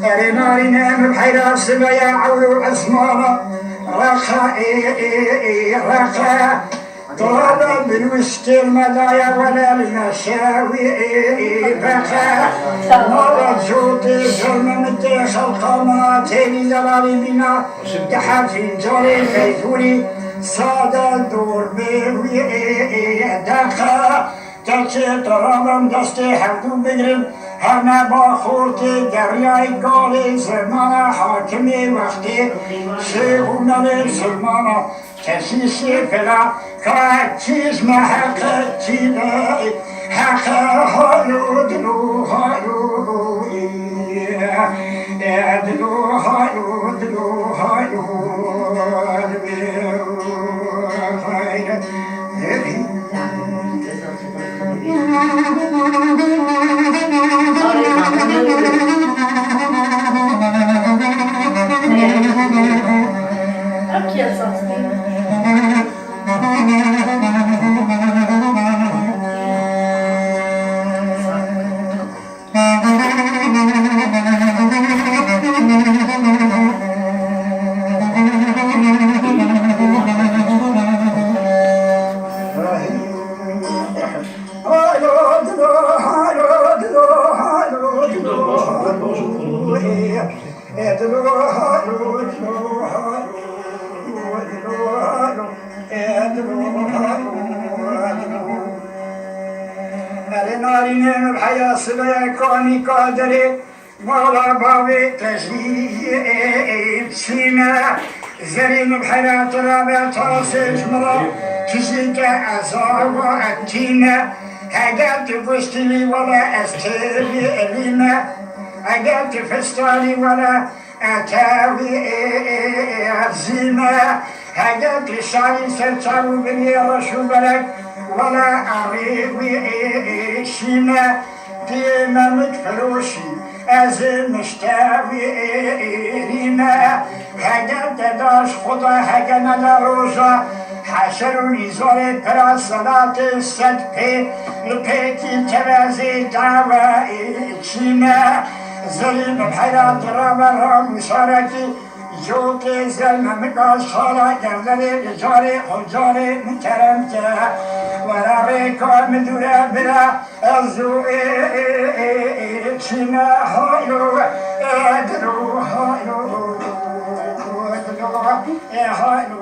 أرنارنا بحيرة سبيا عولو أسمانا رخا رخا طلبا بالوسط المدايا ولا المشاوي بخا مرة جوتي ظلم متي خلقا مناتيني دلالي بنا دحافين جاري فيفوري سادا دور بيوي دخا تاكي طرابم دستي حردو بگرم هر نبا خورتی دریای گالی زمان حاکمی وقتی شیخونال سلمانا کسی شیفلا که چیز محق چیده حق هایو دلو هایو دلو هایو دلو هایو Aqui é só نارینه بحیا سبیا کانی کادری مولا باوی تشریف سینه زرین بحیرات رابع تاسش مرا کسی که ازار و اتینه اگر تو بستیلی ولا استیلی الینه اگر تو فستالی ولا اتاوی ازینه اگر تو شایی سرچارو بنی رشو بلک ولا عريبي شينا ديما متفروشي أزل مشتاوي رينا هجا تداش خدا هجا ندروجا حشروني زوري برا صلاة الصدقي لبيتي ترازي دعوة شينا زليم بحيرات رابا مشاركي جوكي زلمة مقاش خالا گردني بجاري خجاري مكرم كه ورابيكا مدورة بلا أزو چينا هايو ادرو هايو ادرو هايو